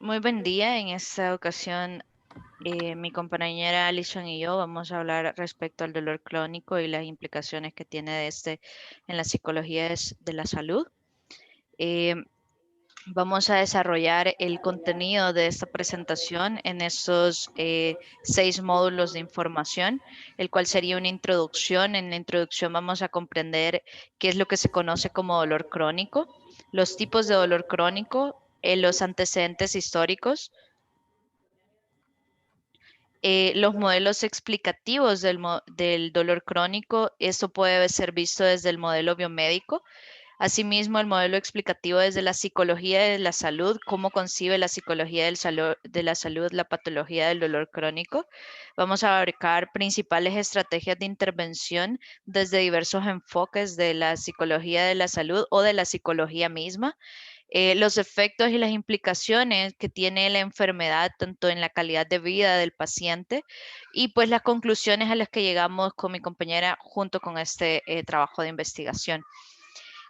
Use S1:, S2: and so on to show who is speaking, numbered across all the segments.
S1: Muy buen día. En esta ocasión, mi compañera Alison y yo vamos a hablar respecto al dolor crónico y las implicaciones que tiene de este en la psicología de la salud. Eh, Vamos a desarrollar el contenido de esta presentación en estos 6 módulos de información, el cual sería una introducción. En la introducción vamos a comprender qué es lo que se conoce como dolor crónico, los tipos de dolor crónico, los antecedentes históricos, los modelos explicativos del dolor crónico. Esto puede ser visto desde el modelo biomédico. Asimismo, el modelo explicativo desde la psicología de la salud, cómo concibe la psicología de la salud la patología del dolor crónico. Vamos a abarcar principales estrategias de intervención desde diversos enfoques de la psicología de la salud o de la psicología misma, los efectos y las implicaciones que tiene la enfermedad tanto en la calidad de vida del paciente y pues las conclusiones a las que llegamos con mi compañera junto con este trabajo de investigación.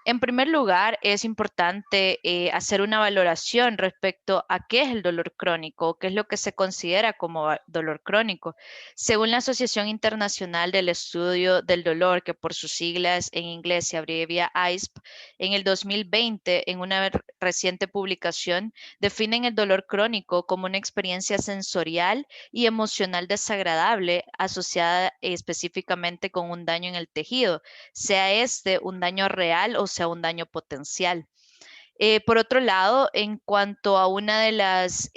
S1: En primer lugar, es importante hacer una valoración respecto a qué es el dolor crónico, qué es lo que se considera como dolor crónico. Según la Asociación Internacional del Estudio del Dolor, que por sus siglas en inglés se abrevia AISP, en el 2020, en una reciente publicación, definen el dolor crónico como una experiencia sensorial y emocional desagradable asociada específicamente con un daño en el tejido, sea este un daño real o sea un daño potencial. Por otro lado, en cuanto a una de las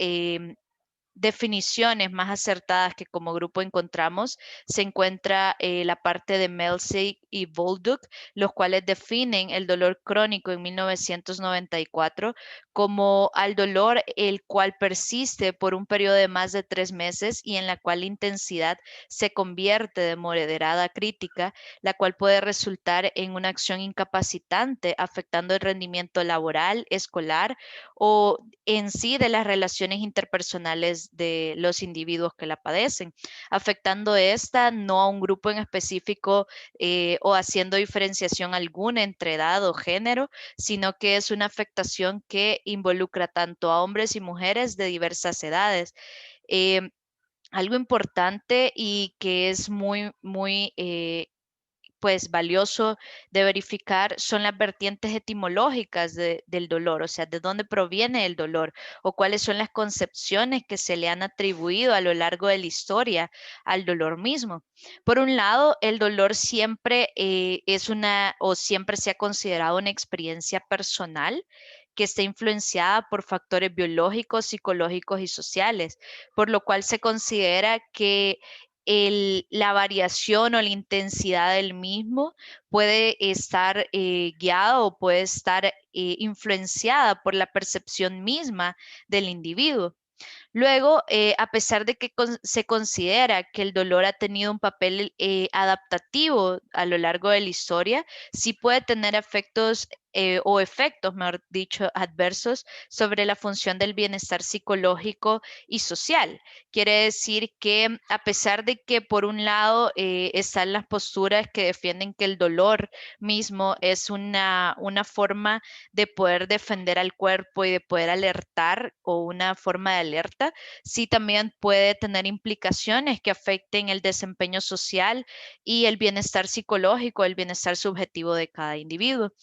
S1: definiciones más acertadas que como grupo encontramos, se encuentra la parte de Melsey y Bolduc, los cuales definen el dolor crónico en 1994 como al dolor el cual persiste por un periodo de más de 3 meses y en la cual la intensidad se convierte de moderada a crítica, la cual puede resultar en una acción incapacitante afectando el rendimiento laboral, escolar o en sí de las relaciones interpersonales de los individuos que la padecen, afectando esta no a un grupo en específico o haciendo diferenciación alguna entre edad o género, sino que es una afectación que involucra tanto a hombres y mujeres de diversas edades. Eh, Algo importante y que es muy pues valioso de verificar son las vertientes etimológicas del dolor, o sea, de dónde proviene el dolor o cuáles son las concepciones que se le han atribuido a lo largo de la historia al dolor mismo. Por un lado, el dolor siempre es una o siempre se ha considerado una experiencia personal que está influenciada por factores biológicos, psicológicos y sociales, por lo cual se considera que la variación o la intensidad del mismo puede estar guiada o puede estar influenciada por la percepción misma del individuo. Luego, a pesar de que se considera que el dolor ha tenido un papel adaptativo a lo largo de la historia, sí puede tener efectos o efectos, mejor dicho, adversos sobre la función del bienestar psicológico y social. Quiere decir que a pesar de que por un lado están las posturas que defienden que el dolor mismo es una forma de poder defender al cuerpo y de poder alertar o una forma de alerta, sí también puede tener implicaciones que afecten el desempeño social y el bienestar psicológico, el bienestar subjetivo de cada individuo.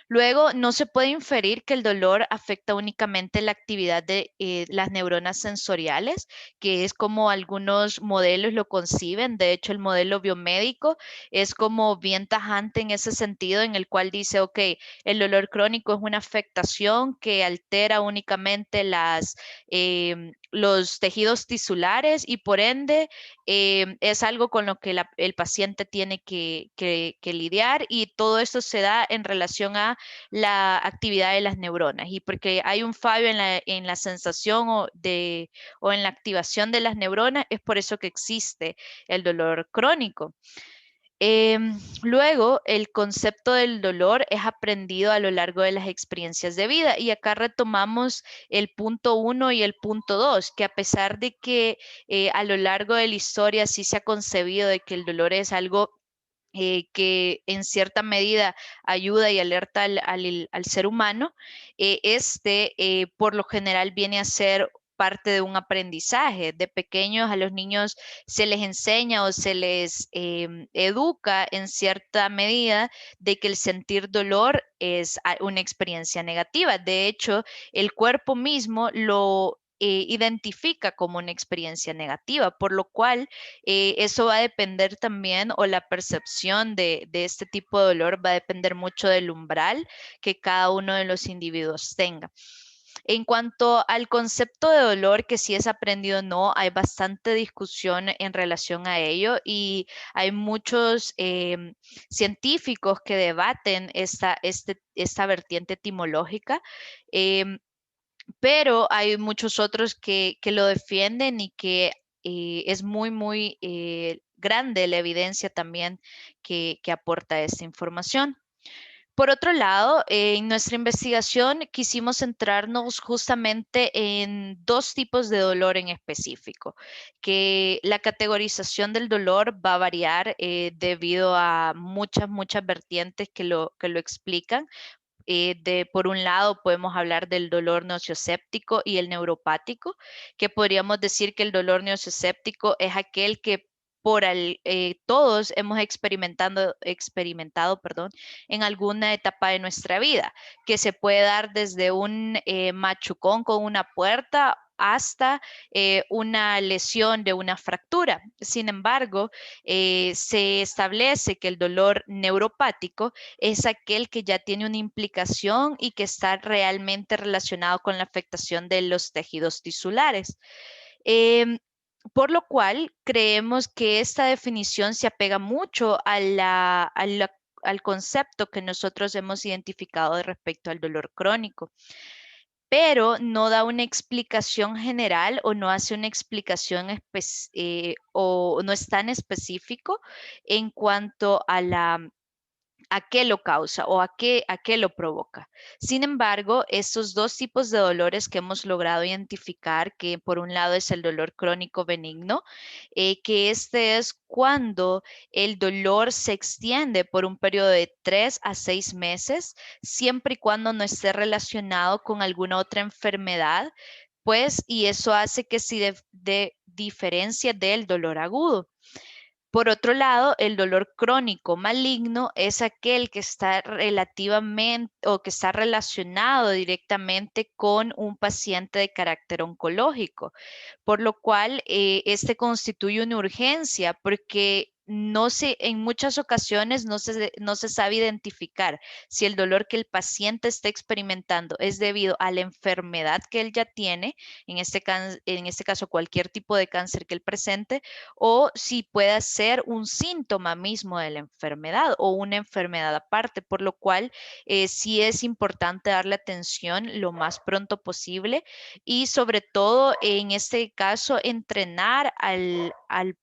S1: Luego, no se puede inferir que el dolor afecta únicamente la actividad de las neuronas sensoriales, que es como algunos modelos lo conciben. De hecho, el modelo biomédico es como bien tajante en ese sentido, en el cual dice, ok, el dolor crónico es una afectación que altera únicamente los tejidos tisulares y por ende es algo con lo que el paciente tiene que lidiar y todo esto se da en relación a la actividad de las neuronas y porque hay un fallo en la sensación o en la activación de las neuronas, es por eso que existe el dolor crónico. Luego, el concepto del dolor es aprendido a lo largo de las experiencias de vida y acá retomamos el punto 1 y el punto 2, que a pesar de que a lo largo de la historia sí se ha concebido de que el dolor es algo que en cierta medida ayuda y alerta al ser humano, por lo general viene a ser parte de un aprendizaje. De pequeños a los niños se les enseña o se les educa en cierta medida de que el sentir dolor es una experiencia negativa. De hecho, el cuerpo mismo lo identifica como una experiencia negativa, por lo cual eso va a depender también, o la percepción de este tipo de dolor va a depender mucho del umbral que cada uno de los individuos tenga. En cuanto al concepto de dolor, que si es aprendido o no, hay bastante discusión en relación a ello y hay muchos científicos que debaten esta vertiente etimológica. em, pero hay muchos otros que lo defienden y que es muy, muy grande la evidencia también que aporta esta información. Por otro lado, en nuestra investigación quisimos centrarnos justamente en dos tipos de dolor en específico, que la categorización del dolor va a variar debido a muchas vertientes que lo explican. Por un lado, podemos hablar del dolor nocioséptico y el neuropático, que podríamos decir que el dolor nocioséptico es aquel que todos hemos experimentado, perdón, en alguna etapa de nuestra vida, que se puede dar desde un machucón con una puerta hasta una lesión de una fractura. Sin embargo, se establece que el dolor neuropático es aquel que ya tiene una implicación y que está realmente relacionado con la afectación de los tejidos tisulares. Em, por lo cual, creemos que esta definición se apega mucho al concepto que nosotros hemos identificado respecto al dolor crónico, pero no da una explicación general o no hace una explicación o no es tan específico en cuanto a qué lo causa o a qué lo provoca. Sin embargo, estos dos tipos de dolores que hemos logrado identificar, que por un lado es el dolor crónico benigno, que este es cuando el dolor se extiende por un periodo de 3 a 6 meses, siempre y cuando no esté relacionado con alguna otra enfermedad, pues, y eso hace que se diferencia del dolor agudo. Por otro lado, el dolor crónico maligno es aquel que está relativamente o que está relacionado directamente con un paciente de carácter oncológico, por lo cual este constituye una urgencia porque en muchas ocasiones no se sabe identificar si el dolor que el paciente está experimentando es debido a la enfermedad que él ya tiene, en este caso cualquier tipo de cáncer que él presente, o si pueda ser un síntoma mismo de la enfermedad o una enfermedad aparte, por lo cual sí es importante darle atención lo más pronto posible y sobre todo en este caso entrenar al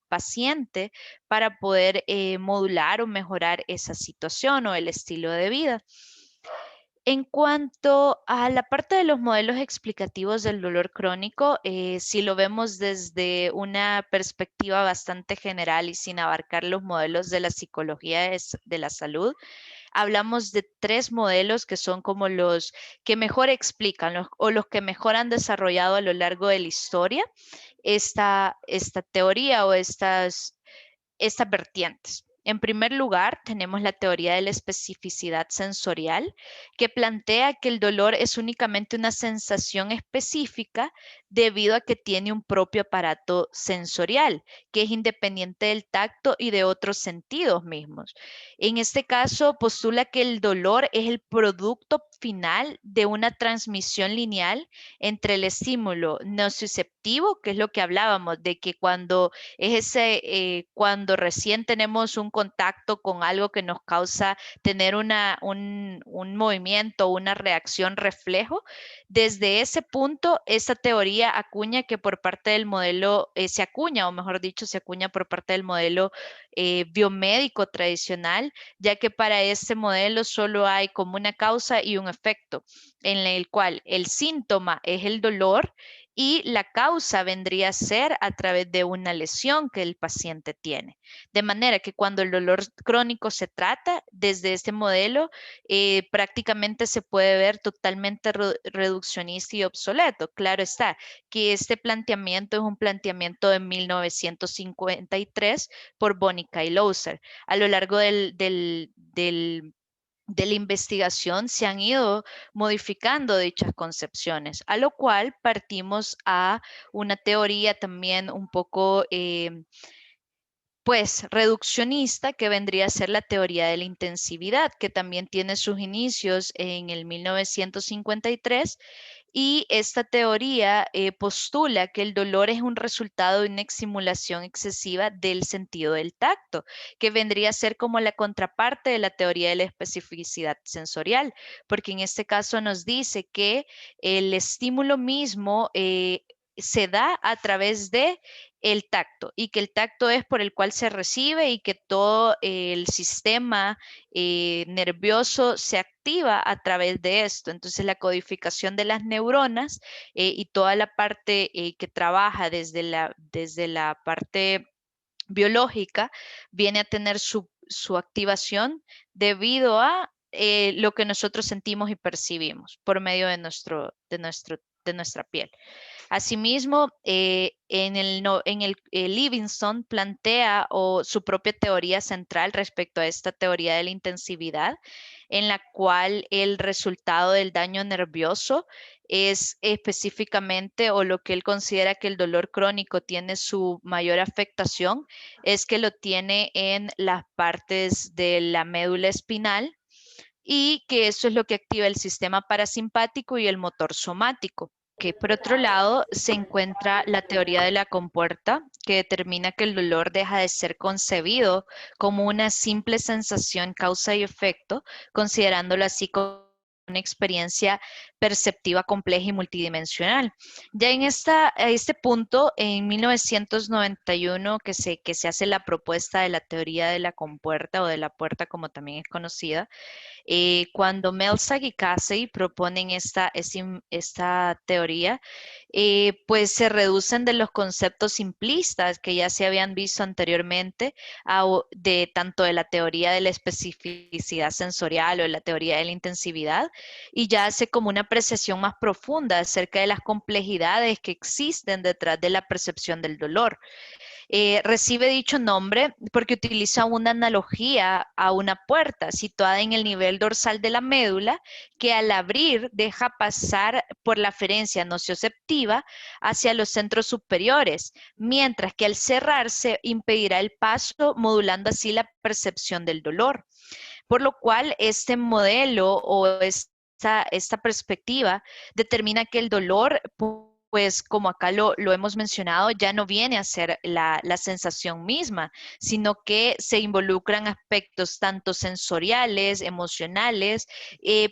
S1: paciente para poder modular o mejorar esa situación o el estilo de vida. En cuanto a la parte de los modelos explicativos del dolor crónico, si lo vemos desde una perspectiva bastante general y sin abarcar los modelos de la psicología de la salud, hablamos de tres modelos que son como los que mejor explican o los que mejor han desarrollado a lo largo de la historia esta teoría o estas vertientes. En primer lugar, tenemos la teoría de la especificidad sensorial, que plantea que el dolor es únicamente una sensación específica debido a que tiene un propio aparato sensorial, que es independiente del tacto y de otros sentidos mismos. En este caso, postula que el dolor es el producto final de una transmisión lineal entre el estímulo nociceptivo, que es lo que hablábamos, de que cuando recién tenemos un contacto con algo que nos causa tener un movimiento, una reacción reflejo. Desde ese punto, esta teoría acuña que por parte del modelo, se acuña, o mejor dicho, se acuña por parte del modelo biomédico tradicional, ya que para este modelo solo hay como una causa y un efecto, en el cual el síntoma es el dolor y la causa vendría a ser a través de una lesión que el paciente tiene. De manera que cuando el dolor crónico se trata desde este modelo, prácticamente se puede ver totalmente reduccionista y obsoleto. Claro está que este planteamiento es un planteamiento de 1953 por Bonica y Lowser. A lo largo de la investigación se han ido modificando dichas concepciones, a lo cual partimos a una teoría también un poco pues reduccionista, que vendría a ser la teoría de la intensividad, que también tiene sus inicios en el 1953, y esta teoría postula que el dolor es un resultado de una estimulación excesiva del sentido del tacto, que vendría a ser como la contraparte de la teoría de la especificidad sensorial, porque en este caso nos dice que el estímulo mismo se da a través de el tacto, y que el tacto es por el cual se recibe, y que todo el sistema nervioso se activa a través de esto. Entonces la codificación de las neuronas y toda la parte que trabaja desde la parte biológica viene a tener su activación debido a lo que nosotros sentimos y percibimos por medio de nuestra piel. Asimismo, Livingston plantea su propia teoría central respecto a esta teoría de la intensividad, en la cual el resultado del daño nervioso es específicamente, o lo que él considera que el dolor crónico tiene su mayor afectación, es que lo tiene en las partes de la médula espinal, y que eso es lo que activa el sistema parasimpático y el motor somático. Que por otro lado se encuentra la teoría de la compuerta, que determina que el dolor deja de ser concebido como una simple sensación causa y efecto, considerándolo así como una experiencia perceptiva compleja y multidimensional. Ya a este punto, en 1991, que se hace la propuesta de la teoría de la compuerta, o de la puerta como también es conocida, cuando Melzag y Casey proponen esta teoría, pues se reducen de los conceptos simplistas que ya se habían visto anteriormente, de tanto de la teoría de la especificidad sensorial o de la teoría de la intensividad, y ya hace como una apreciación más profunda acerca de las complejidades que existen detrás de la percepción del dolor. Recibe dicho nombre porque utiliza una analogía a una puerta situada en el nivel dorsal de la médula, que al abrir deja pasar por la aferencia nocioceptiva hacia los centros superiores, mientras que al cerrarse impedirá el paso, modulando así la percepción del dolor. Por lo cual, este modelo o esta perspectiva determina que el dolor, pues como acá lo hemos mencionado, ya no viene a ser la sensación misma, sino que se involucran aspectos tanto sensoriales, emocionales,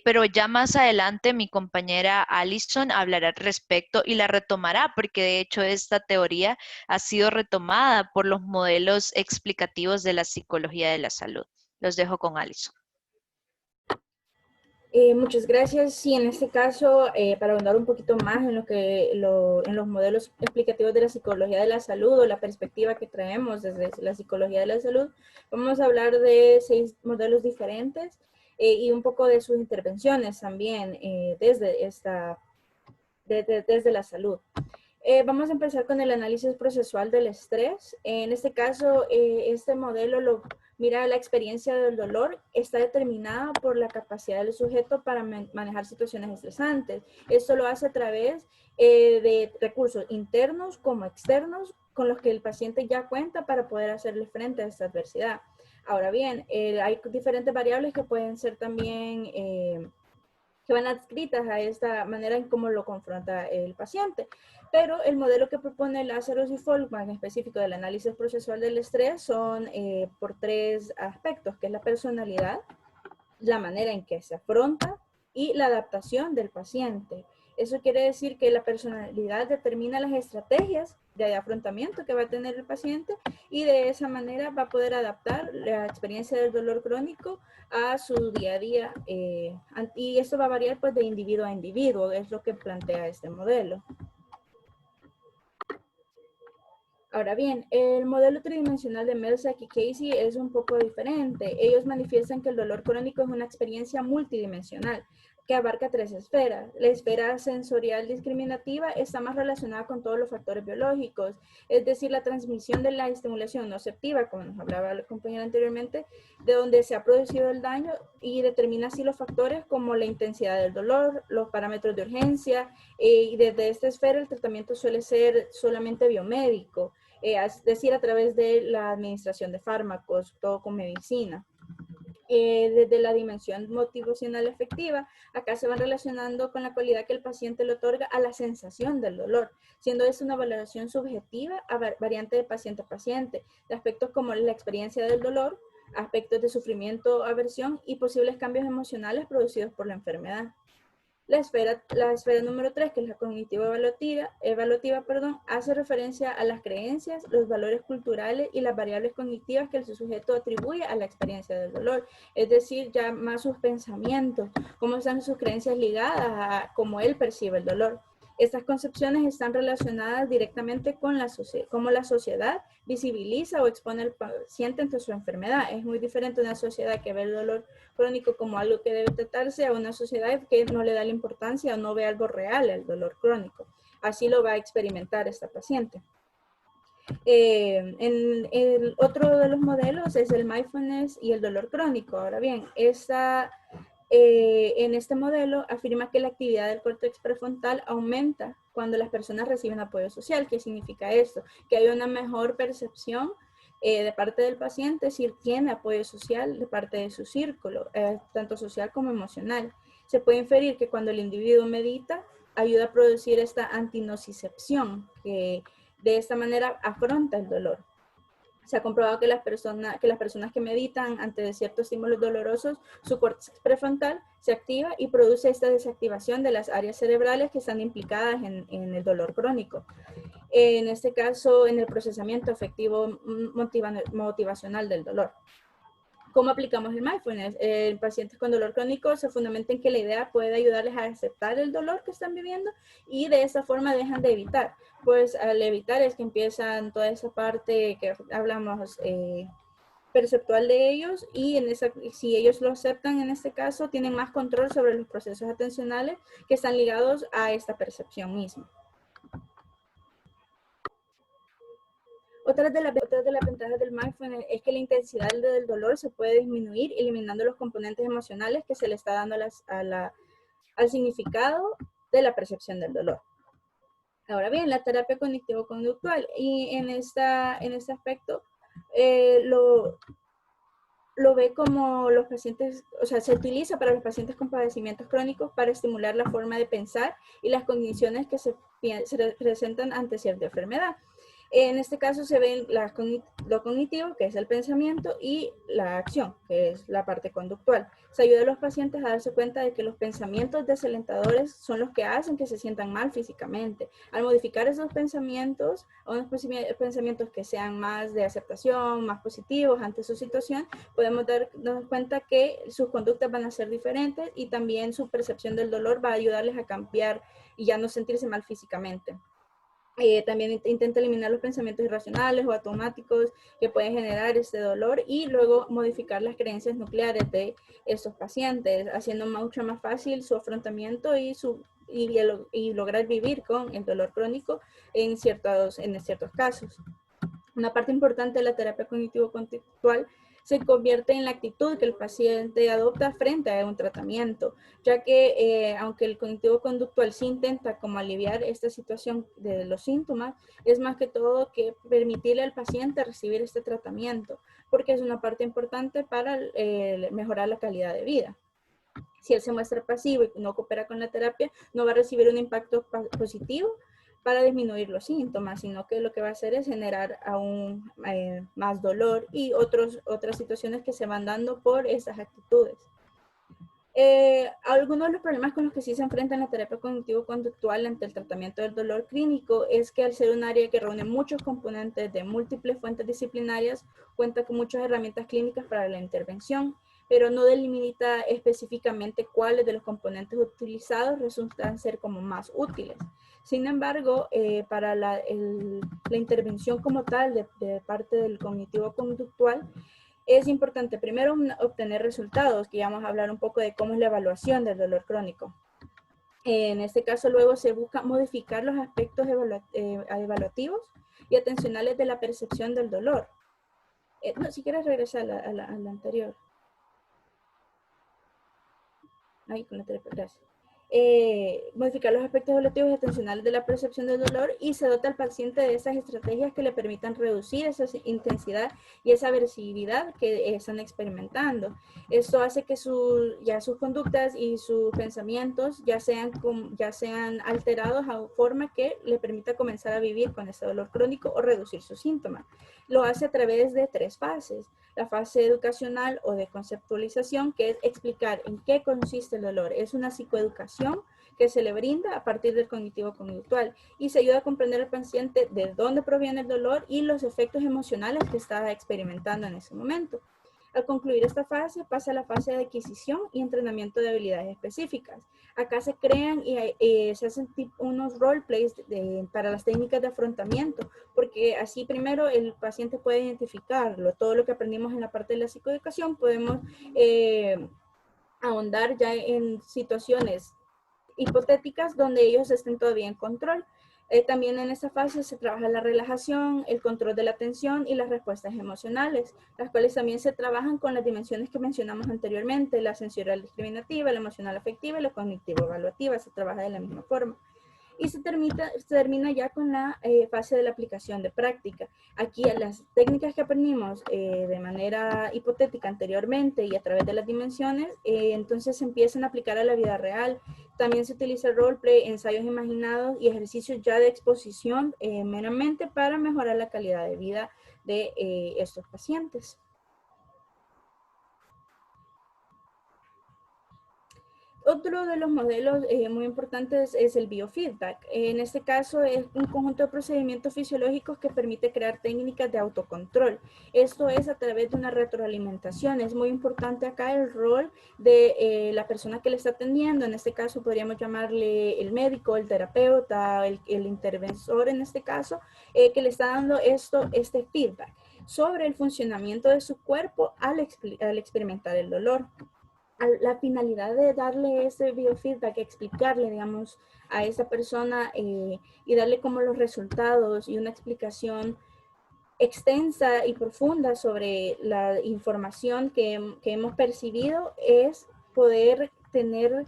S1: pero ya más adelante mi compañera Alison hablará al respecto y la retomará, porque de hecho esta teoría ha sido retomada por los modelos explicativos de la psicología de la salud. Los dejo con Alison.
S2: Muchas gracias. Sí, en este caso, para ahondar un poquito más en en los modelos explicativos de la psicología de la salud, o la perspectiva que traemos desde la psicología de la salud, vamos a hablar de 6 modelos diferentes y un poco de sus intervenciones también desde la salud. Vamos a empezar con el análisis procesual del estrés. En este caso, este modelo mira la experiencia del dolor, está determinada por la capacidad del sujeto para manejar situaciones estresantes. Esto lo hace a través de recursos internos como externos, con los que el paciente ya cuenta para poder hacerle frente a esta adversidad. Ahora bien, hay diferentes variables que pueden ser también que van adscritas a esta manera en cómo lo confronta el paciente. Pero el modelo que propone Lazarus y Folkman, en específico del análisis procesual del estrés, son por 3 aspectos, que es la personalidad, la manera en que se afronta y la adaptación del paciente. Eso quiere decir que la personalidad determina las estrategias de afrontamiento que va a tener el paciente, y de esa manera va a poder adaptar la experiencia del dolor crónico a su día a día. Y esto va a variar pues de individuo a individuo, es lo que plantea este modelo. Ahora bien, el modelo tridimensional de Melzack y Casey es un poco diferente. Ellos manifiestan que el dolor crónico es una experiencia multidimensional que abarca tres esferas. La esfera sensorial discriminativa está más relacionada con todos los factores biológicos, es decir, la transmisión de la estimulación nociceptiva, como nos hablaba el compañero anteriormente, de donde se ha producido el daño y determina así los factores como la intensidad del dolor, los parámetros de urgencia, y desde esta esfera el tratamiento suele ser solamente biomédico, es decir, a través de la administración de fármacos, todo con medicina. Desde la dimensión motivacional efectiva, acá se van relacionando con la cualidad que el paciente le otorga a la sensación del dolor, siendo esto una valoración subjetiva variante de paciente a paciente, de aspectos como la experiencia del dolor, aspectos de sufrimiento, aversión y posibles cambios emocionales producidos por la enfermedad. La esfera número 3, que es la cognitiva evaluativa, hace referencia a las creencias, los valores culturales y las variables cognitivas que el sujeto atribuye a la experiencia del dolor. Es decir, ya más sus pensamientos, cómo están sus creencias ligadas a cómo él percibe el dolor. Estas concepciones están relacionadas directamente con cómo la sociedad visibiliza o expone al paciente ante su enfermedad. Es muy diferente una sociedad que ve el dolor crónico como algo que debe tratarse a una sociedad que no le da la importancia o no ve algo real el dolor crónico. Así lo va a experimentar esta paciente. En el otro de los modelos es el mindfulness y el dolor crónico. Ahora bien, en este modelo afirma que la actividad del córtex prefrontal aumenta cuando las personas reciben apoyo social. ¿Qué significa esto? Que hay una mejor percepción de parte del paciente si tiene apoyo social de parte de su círculo, tanto social como emocional. Se puede inferir que cuando el individuo medita, ayuda a producir esta antinocicepción, que de esta manera afronta el dolor. Se ha comprobado que las personas que meditan ante ciertos estímulos dolorosos, su córtex prefrontal se activa y produce esta desactivación de las áreas cerebrales que están implicadas en el dolor crónico. En este caso, en el procesamiento afectivo motivacional del dolor. ¿Cómo aplicamos el mindfulness? En pacientes con dolor crónico se fundamenta en que la idea puede ayudarles a aceptar el dolor que están viviendo y de esa forma dejan de evitar. Pues al evitar es que empiezan toda esa parte que hablamos perceptual de ellos y si ellos lo aceptan en este caso, tienen más control sobre los procesos atencionales que están ligados a esta percepción misma. Otra de las ventajas del mindfulness es que la intensidad del dolor se puede disminuir eliminando los componentes emocionales que se le está dando al significado de la percepción del dolor. Ahora bien, la terapia cognitivo-conductual y en este aspecto lo ve como los pacientes, o sea, se utiliza para los pacientes con padecimientos crónicos para estimular la forma de pensar y las cogniciones que se presentan ante cierta enfermedad. En este caso se ven lo cognitivo, que es el pensamiento, y la acción, que es la parte conductual. Se ayuda a los pacientes a darse cuenta de que los pensamientos desalentadores son los que hacen que se sientan mal físicamente. Al modificar esos pensamientos a unos pensamientos que sean más de aceptación, más positivos ante su situación, podemos darnos cuenta que sus conductas van a ser diferentes y también su percepción del dolor va a ayudarles a cambiar y ya no sentirse mal físicamente. También intenta eliminar los pensamientos irracionales o automáticos que pueden generar este dolor y luego modificar las creencias nucleares de estos pacientes, haciendo mucho más fácil su afrontamiento y lograr vivir con el dolor crónico en ciertos casos. Una parte importante de la terapia cognitivo-conductual se convierte en la actitud que el paciente adopta frente a un tratamiento, ya que aunque el cognitivo-conductual sí intenta como aliviar esta situación de los síntomas, es más que todo que permitirle al paciente recibir este tratamiento, porque es una parte importante para mejorar la calidad de vida. Si él se muestra pasivo y no coopera con la terapia, no va a recibir un impacto positivo para disminuir los síntomas, sino que lo que va a hacer es generar aún más dolor y otras situaciones que se van dando por esas actitudes. Algunos de los problemas con los que sí se enfrenta la terapia cognitivo-conductual ante el tratamiento del dolor clínico es que al ser un área que reúne muchos componentes de múltiples fuentes disciplinarias, cuenta con muchas herramientas clínicas para la intervención, pero no delimita específicamente cuáles de los componentes utilizados resultan ser como más útiles. Sin embargo, para la intervención como tal de parte del cognitivo conductual, es importante primero obtener resultados, que ya vamos a hablar un poco de cómo es la evaluación del dolor crónico. En este caso, luego se busca modificar los aspectos evaluativos y atencionales de la percepción del dolor. No, si quieres regresar a la anterior. Ahí, con la terapia, gracias. Modificar los aspectos evolutivos y atencionales de la percepción del dolor, y se dota al paciente de esas estrategias que le permitan reducir esa intensidad y esa aversividad que están experimentando. Esto hace que sus conductas y sus pensamientos ya sean alterados a forma que le permita comenzar a vivir con ese dolor crónico o reducir sus síntomas. Lo hace a través de 3 fases. La fase educacional o de conceptualización, que es explicar en qué consiste el dolor. Es una psicoeducación que se le brinda a partir del cognitivo conductual y se ayuda a comprender al paciente de dónde proviene el dolor y los efectos emocionales que está experimentando en ese momento. Al concluir esta fase, pasa a la fase de adquisición y entrenamiento de habilidades específicas. Acá se crean y se hacen unos roleplays para las técnicas de afrontamiento, porque así primero el paciente puede identificarlo. Todo lo que aprendimos en la parte de la psicoeducación podemos ahondar ya en situaciones hipotéticas donde ellos estén todavía en control. También en esta fase se trabaja la relajación, el control de la atención y las respuestas emocionales, las cuales también se trabajan con las dimensiones que mencionamos anteriormente, la sensorial discriminativa, la emocional afectiva y la cognitivo evaluativa, se trabaja de la misma forma. Y se termina ya con la fase de la aplicación de práctica. Aquí las técnicas que aprendimos de manera hipotética anteriormente y a través de las dimensiones, entonces se empiezan a aplicar a la vida real. También se utiliza el roleplay, ensayos imaginados y ejercicios ya de exposición meramente para mejorar la calidad de vida de estos pacientes. Otro de los modelos muy importantes es el biofeedback. En este caso es un conjunto de procedimientos fisiológicos que permite crear técnicas de autocontrol. Esto es a través de una retroalimentación. Es muy importante acá el rol de la persona que le está atendiendo. En este caso podríamos llamarle el médico, el terapeuta, el interventor en este caso, que le está dando este feedback sobre el funcionamiento de su cuerpo al experimentar el dolor. La finalidad de darle ese biofeedback, explicarle, digamos, a esa persona y darle como los resultados y una explicación extensa y profunda sobre la información que hemos percibido, es poder tener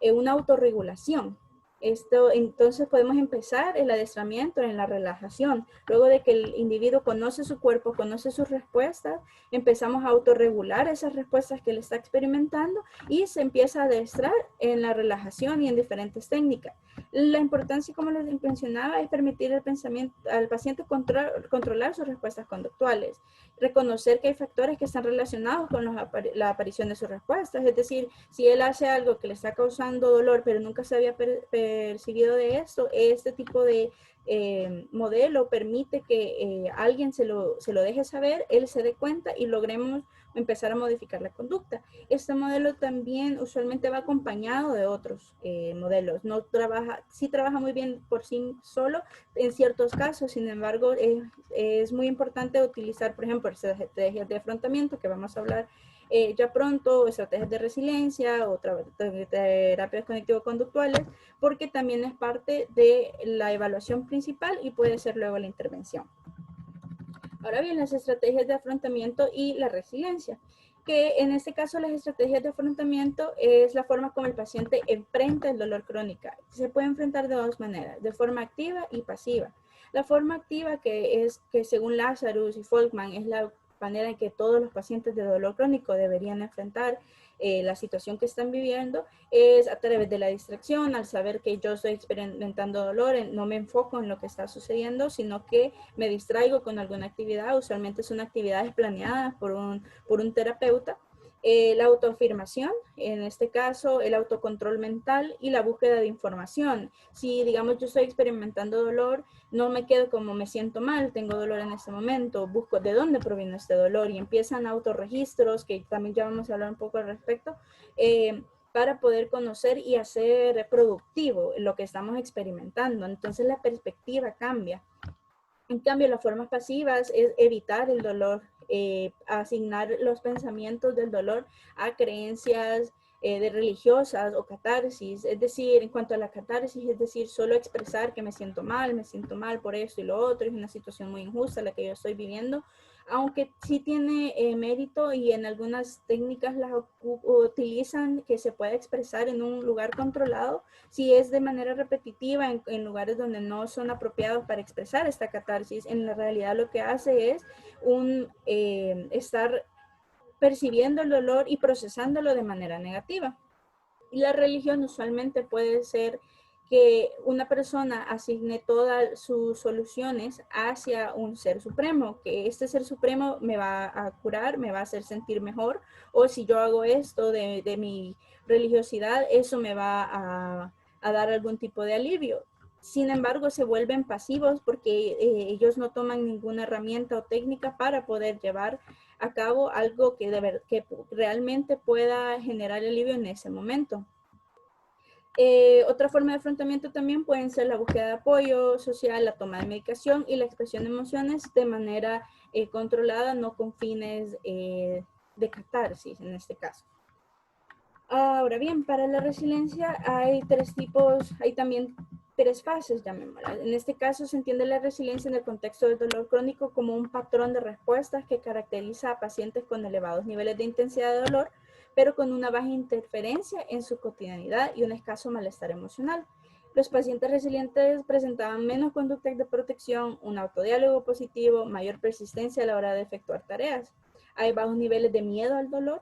S2: una autorregulación. Entonces podemos empezar el adiestramiento en la relajación. Luego de que el individuo conoce su cuerpo, conoce sus respuestas, empezamos a autorregular esas respuestas que él está experimentando y se empieza a adiestrar en la relajación y en diferentes técnicas. La importancia, como les mencionaba, es permitir al paciente controlar sus respuestas conductuales, reconocer que hay factores que están relacionados con la aparición de sus respuestas. Es decir, si él hace algo que le está causando dolor, pero nunca se había percibido de esto, este tipo de modelo permite que alguien se lo deje saber, él se dé cuenta y logremos empezar a modificar la conducta. Este modelo también usualmente va acompañado de otros modelos. Sí trabaja muy bien por sí solo en ciertos casos, sin embargo, es muy importante utilizar, por ejemplo, estrategias de afrontamiento, que vamos a hablar ya pronto, estrategias de resiliencia o terapias cognitivo-conductuales, porque también es parte de la evaluación principal y puede ser luego la intervención. Ahora bien, las estrategias de afrontamiento y la resiliencia, que en este caso las estrategias de afrontamiento es la forma como el paciente enfrenta el dolor crónico. Se puede enfrentar de dos maneras, de forma activa y pasiva. La forma activa, que según Lazarus y Folkman es la manera en que todos los pacientes de dolor crónico deberían enfrentar la situación que están viviendo, es a través de la distracción. Al saber que yo estoy experimentando dolor, no me enfoco en lo que está sucediendo, sino que me distraigo con alguna actividad. Usualmente son actividades planeadas por un terapeuta. La autoafirmación, en este caso el autocontrol mental y la búsqueda de información. Si, digamos, yo estoy experimentando dolor, no me quedo como me siento mal, tengo dolor en este momento, busco de dónde proviene este dolor y empiezan autorregistros, que también ya vamos a hablar un poco al respecto, para poder conocer y hacer productivo lo que estamos experimentando. Entonces la perspectiva cambia. En cambio, las formas pasivas es evitar el dolor, asignar los pensamientos del dolor a creencias de religiosas o catarsis, es decir, en cuanto a la catarsis, es decir, solo expresar que me siento mal por esto y lo otro, es una situación muy injusta la que yo estoy viviendo, aunque sí tiene mérito y en algunas técnicas las utilizan que se puede expresar en un lugar controlado, si es de manera repetitiva en lugares donde no son apropiados para expresar esta catarsis, en la realidad lo que hace es estar percibiendo el dolor y procesándolo de manera negativa. Y la religión usualmente puede ser que una persona asigne todas sus soluciones hacia un ser supremo, que este ser supremo me va a curar, me va a hacer sentir mejor, o si yo hago esto de mi religiosidad, eso me va a dar algún tipo de alivio. Sin embargo, se vuelven pasivos porque ellos no toman ninguna herramienta o técnica para poder llevar a cabo algo que realmente pueda generar alivio en ese momento. Otra forma de afrontamiento también pueden ser la búsqueda de apoyo social, la toma de medicación y la expresión de emociones de manera controlada, no con fines de catarsis en este caso. Ahora bien, para la resiliencia hay tres tipos, hay también tres fases, llamémoslas. En este caso se entiende la resiliencia en el contexto del dolor crónico como un patrón de respuestas que caracteriza a pacientes con elevados niveles de intensidad de dolor, pero con una baja interferencia en su cotidianidad y un escaso malestar emocional. Los pacientes resilientes presentaban menos conductas de protección, un autodiálogo positivo, mayor persistencia a la hora de efectuar tareas. Hay bajos niveles de miedo al dolor,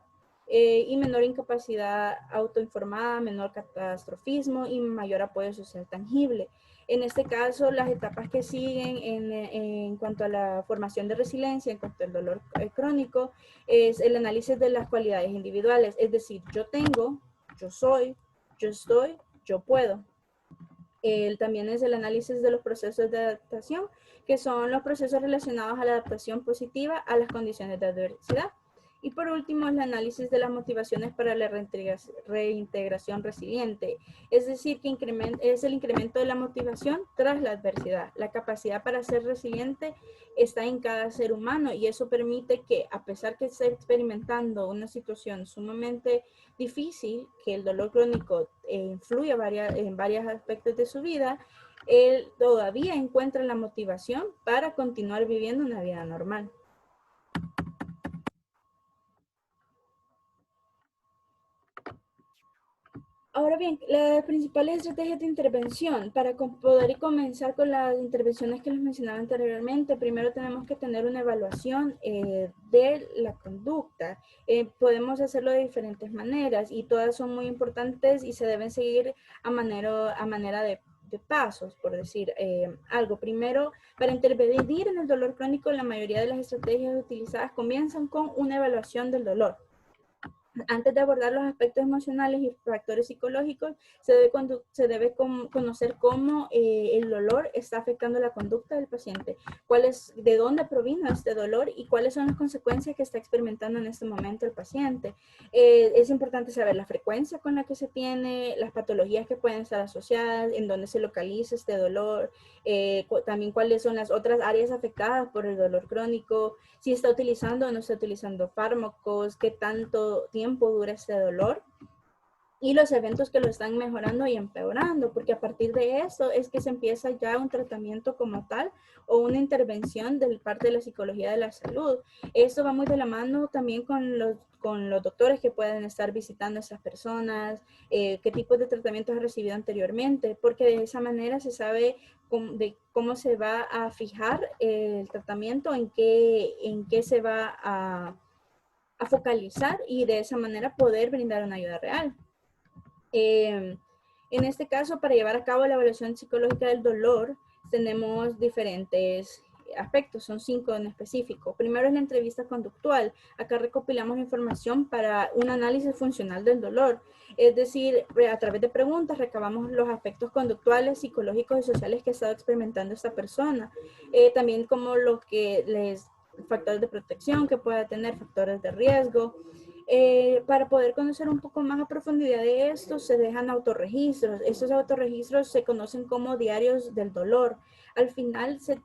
S2: y menor incapacidad autoinformada, menor catastrofismo y mayor apoyo social tangible. En este caso, las etapas que siguen en cuanto a la formación de resiliencia, en cuanto al dolor crónico, es el análisis de las cualidades individuales, es decir, yo tengo, yo soy, yo estoy, yo puedo. También es el análisis de los procesos de adaptación, que son los procesos relacionados a la adaptación positiva a las condiciones de adversidad. Y por último, el análisis de las motivaciones para la reintegración resiliente, es decir, que es el incremento de la motivación tras la adversidad. La capacidad para ser resiliente está en cada ser humano y eso permite que, a pesar que esté experimentando una situación sumamente difícil, que el dolor crónico influye en varios aspectos de su vida, él todavía encuentra la motivación para continuar viviendo una vida normal. Ahora bien, las principales estrategias de intervención para poder comenzar con las intervenciones que les mencionaba anteriormente, primero tenemos que tener una evaluación de la conducta. Podemos hacerlo de diferentes maneras y todas son muy importantes y se deben seguir a manera de pasos, por decir algo. Primero, para intervenir en el dolor crónico, la mayoría de las estrategias utilizadas comienzan con una evaluación del dolor. Antes de abordar los aspectos emocionales y factores psicológicos, se debe conocer cómo el dolor está afectando la conducta del paciente, de dónde provino este dolor y cuáles son las consecuencias que está experimentando en este momento el paciente. Es importante saber la frecuencia con la que se tiene, las patologías que pueden estar asociadas, en dónde se localiza este dolor, también cuáles son las otras áreas afectadas por el dolor crónico, si está utilizando o no está utilizando fármacos, qué tanto tiempo dura este dolor y los eventos que lo están mejorando y empeorando, porque a partir de eso es que se empieza ya un tratamiento como tal o una intervención de parte de la psicología de la salud. Esto va muy de la mano también con los doctores que pueden estar visitando a esas personas, qué tipos de tratamientos ha recibido anteriormente, porque de esa manera se sabe cómo se va a fijar el tratamiento, en qué se va a focalizar y de esa manera poder brindar una ayuda real. En este caso, para llevar a cabo la evaluación psicológica del dolor, tenemos diferentes aspectos, son 5 en específico. Primero es la entrevista conductual. Acá recopilamos información para un análisis funcional del dolor. Es decir, a través de preguntas recabamos los aspectos conductuales, psicológicos y sociales que ha estado experimentando esta persona. También como factores de protección que pueda tener, factores de riesgo. Para poder conocer un poco más a profundidad de esto, se dejan autorregistros. Estos autorregistros se conocen como diarios del dolor. Al final se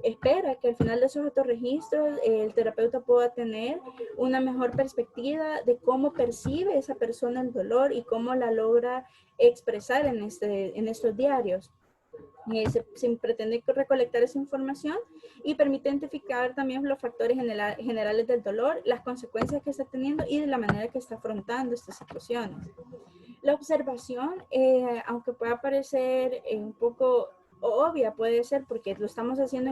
S2: espera que al final de esos autorregistros el terapeuta pueda tener una mejor perspectiva de cómo percibe esa persona el dolor y cómo la logra expresar en estos diarios. Se pretende recolectar esa información y permite identificar también los factores generales del dolor, las consecuencias que está teniendo y de la manera que está afrontando estas situaciones. La observación, aunque pueda parecer un poco obvia, puede ser porque lo estamos haciendo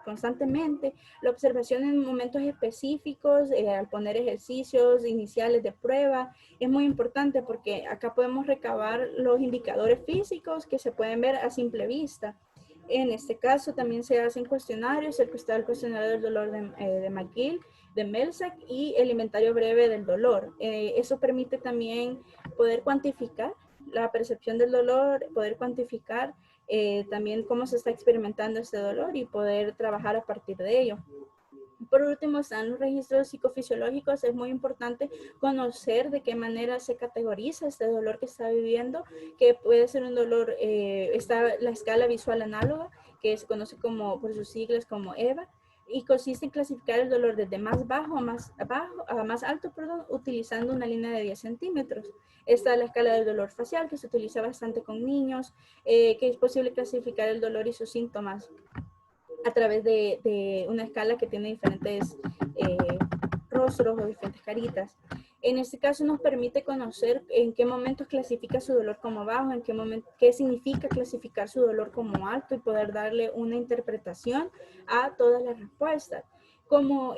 S2: constantemente, la observación en momentos específicos, al poner ejercicios iniciales de prueba, es muy importante porque acá podemos recabar los indicadores físicos que se pueden ver a simple vista. En este caso también se hacen cuestionarios, el cuestionario del dolor de McGill, de Melsack y el inventario breve del dolor. Eso permite también poder cuantificar la percepción del dolor, poder cuantificar también cómo se está experimentando este dolor y poder trabajar a partir de ello. Por último, están los registros psicofisiológicos. Es muy importante conocer de qué manera se categoriza este dolor que está viviendo, que puede ser un dolor, está la escala visual análoga, que se conoce como, por sus siglas como EVA, y consiste en clasificar el dolor desde más bajo a más alto, perdón, utilizando una línea de 10 centímetros. Está la escala del dolor facial, que se utiliza bastante con niños, que es posible clasificar el dolor y sus síntomas a través de una escala que tiene diferentes rostros o diferentes caritas. En este caso nos permite conocer en qué momentos clasifica su dolor como bajo, en qué significa clasificar su dolor como alto y poder darle una interpretación a todas las respuestas. Como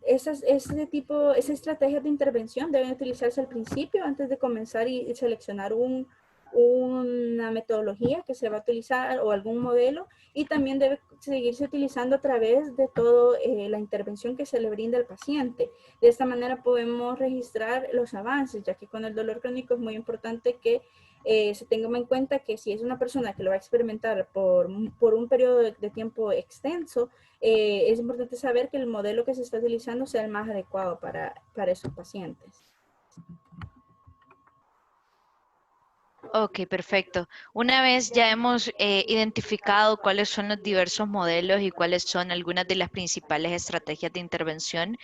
S2: esas estrategias de intervención deben utilizarse al principio antes de comenzar y seleccionar una metodología que se va a utilizar o algún modelo, y también debe seguirse utilizando a través de toda la intervención que se le brinda al paciente. De esta manera podemos registrar los avances, ya que con el dolor crónico es muy importante que se tenga en cuenta que si es una persona que lo va a experimentar por un periodo de tiempo extenso, es importante saber que el modelo que se está utilizando sea el más adecuado para esos pacientes.
S1: Ok, perfecto. Una vez ya hemos identificado cuáles son los diversos modelos y cuáles son algunas de las principales estrategias de intervención,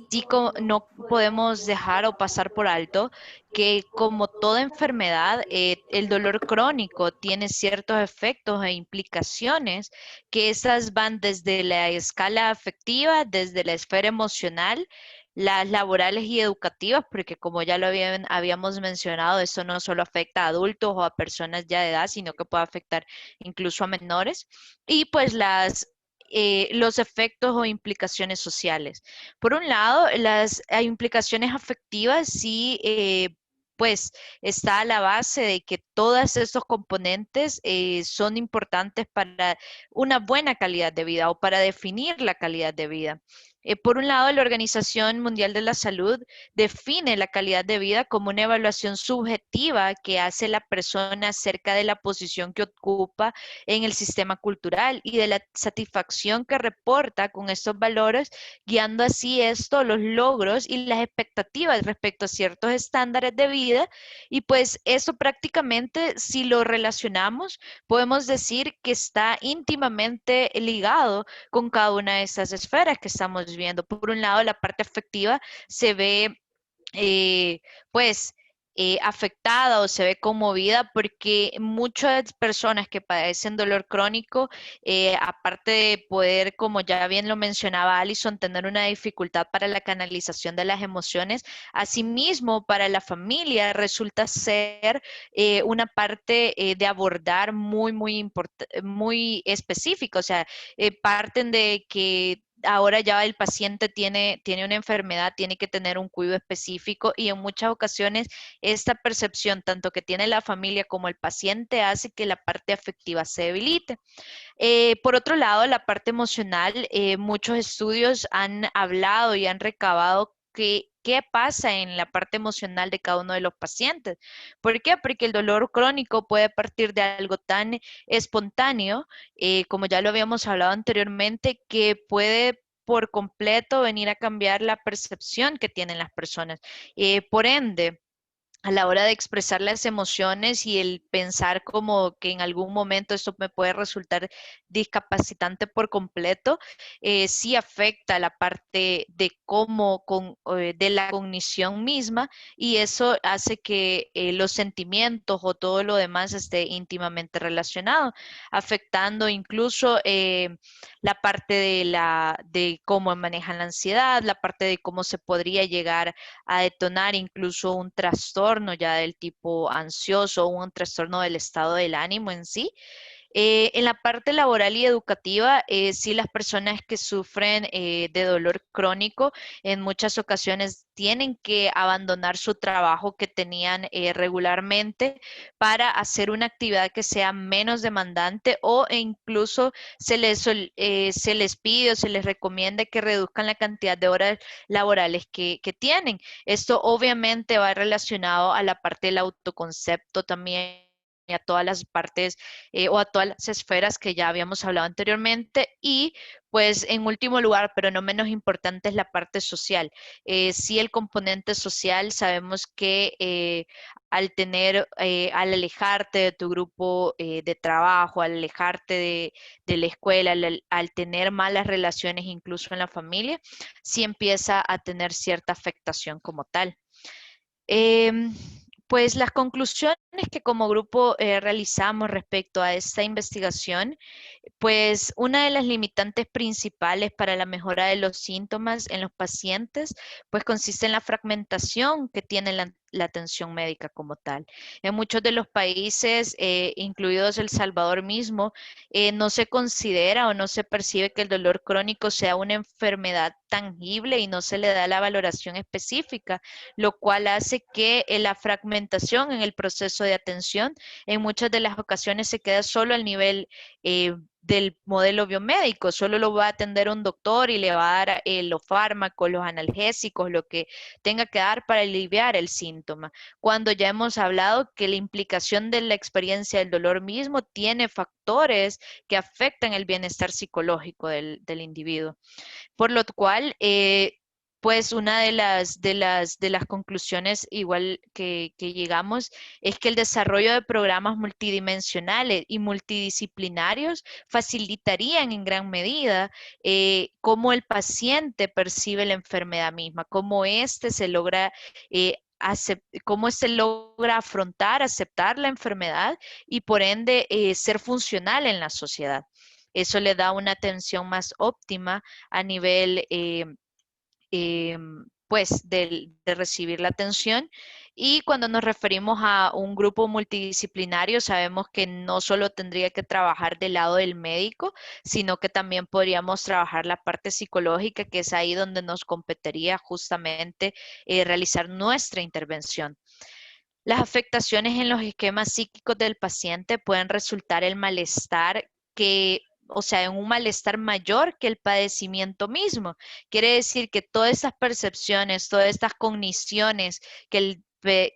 S1: sí no podemos dejar o pasar por alto que como toda enfermedad, el dolor crónico tiene ciertos efectos e implicaciones que esas van desde la escala afectiva, desde la esfera emocional, las laborales y educativas, porque como ya lo habíamos mencionado, eso no solo afecta a adultos o a personas ya de edad, sino que puede afectar incluso a menores, y pues los efectos o implicaciones sociales. Por un lado, las implicaciones afectivas sí, pues está a la base de que todos estos componentes son importantes para una buena calidad de vida o para definir la calidad de vida. Por un lado, la Organización Mundial de la Salud define la calidad de vida como una evaluación subjetiva que hace la persona acerca de la posición que ocupa en el sistema cultural y de la satisfacción que reporta con estos valores, guiando así esto, los logros y las expectativas respecto a ciertos estándares de vida. Y pues eso prácticamente, si lo relacionamos, podemos decir que está íntimamente ligado con cada una de estas esferas que estamos viendo. Por un lado, la parte afectiva se ve eh, pues afectada o se ve conmovida porque muchas personas que padecen dolor crónico, aparte de poder, como ya bien lo mencionaba Alison, tener una dificultad para la canalización de las emociones, asimismo para la familia resulta ser una parte de abordar muy específica, o sea, parten de que ahora ya el paciente tiene una enfermedad, tiene que tener un cuidado específico y en muchas ocasiones esta percepción, tanto que tiene la familia como el paciente, hace que la parte afectiva se debilite. Por otro lado, la parte emocional, muchos estudios han hablado y han recabado qué pasa en la parte emocional de cada uno de los pacientes. ¿Por qué? Porque el dolor crónico puede partir de algo tan espontáneo, como ya lo habíamos hablado anteriormente, que puede por completo venir a cambiar la percepción que tienen las personas. Por ende, a la hora de expresar las emociones y el pensar como que en algún momento esto me puede resultar discapacitante por completo, sí afecta la parte de de la cognición misma, y eso hace que los sentimientos o todo lo demás esté íntimamente relacionado, afectando incluso la parte de cómo manejan la ansiedad, la parte de cómo se podría llegar a detonar incluso un trastorno ya del tipo ansioso o un trastorno del estado del ánimo en sí. En la parte laboral y educativa, sí, las personas que sufren de dolor crónico en muchas ocasiones tienen que abandonar su trabajo que tenían regularmente para hacer una actividad que sea menos demandante, e incluso se les pide o se les recomienda que reduzcan la cantidad de horas laborales que tienen. Esto obviamente va relacionado a la parte del autoconcepto también, y a todas las partes o a todas las esferas que ya habíamos hablado anteriormente. Y pues en último lugar, pero no menos importante, es la parte social. Sí, el componente social, sabemos que al alejarte de tu grupo de trabajo, al alejarte de la escuela, al tener malas relaciones incluso en la familia, sí empieza a tener cierta afectación como tal. Em, pues las conclusiones que como grupo realizamos respecto a esta investigación, pues una de las limitantes principales para la mejora de los síntomas en los pacientes, pues consiste en la fragmentación que tiene la atención médica como tal. En muchos de los países, incluidos El Salvador mismo, no se considera o no se percibe que el dolor crónico sea una enfermedad tangible y no se le da la valoración específica, lo cual hace que la fragmentación en el proceso de atención en muchas de las ocasiones se queda solo al nivel del modelo biomédico. Solo lo va a atender un doctor y le va a dar los fármacos, los analgésicos, lo que tenga que dar para aliviar el síntoma. Cuando ya hemos hablado que la implicación de la experiencia del dolor mismo tiene factores que afectan el bienestar psicológico del individuo. Por lo cual, pues una de las conclusiones igual que llegamos es que el desarrollo de programas multidimensionales y multidisciplinarios facilitarían en gran medida cómo el paciente percibe la enfermedad misma, cómo éste se logra cómo se logra afrontar, aceptar la enfermedad y por ende ser funcional en la sociedad. Eso le da una atención más óptima a nivel, pues, de recibir la atención. Y cuando nos referimos a un grupo multidisciplinario, sabemos que no solo tendría que trabajar del lado del médico, sino que también podríamos trabajar la parte psicológica, que es ahí donde nos competiría justamente realizar nuestra intervención. Las afectaciones en los esquemas psíquicos del paciente pueden resultar en malestar o sea, en un malestar mayor que el padecimiento mismo. Quiere decir que todas estas percepciones, todas estas cogniciones que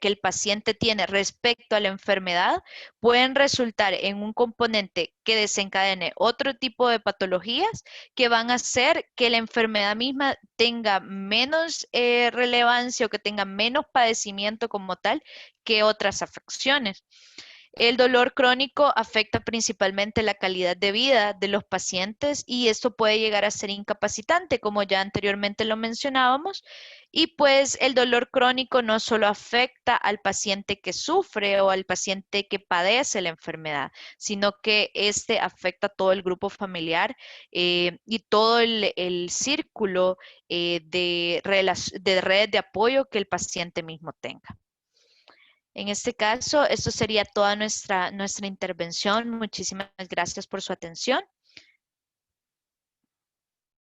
S1: el paciente tiene respecto a la enfermedad pueden resultar en un componente que desencadene otro tipo de patologías que van a hacer que la enfermedad misma tenga menos relevancia o que tenga menos padecimiento como tal que otras afecciones. El dolor crónico afecta principalmente la calidad de vida de los pacientes y esto puede llegar a ser incapacitante, como ya anteriormente lo mencionábamos. Y pues el dolor crónico no solo afecta al paciente que sufre o al paciente que padece la enfermedad, sino que este afecta a todo el grupo familiar y todo el círculo de red de apoyo que el paciente mismo tenga. En este caso, esto sería toda nuestra intervención. Muchísimas gracias por su atención.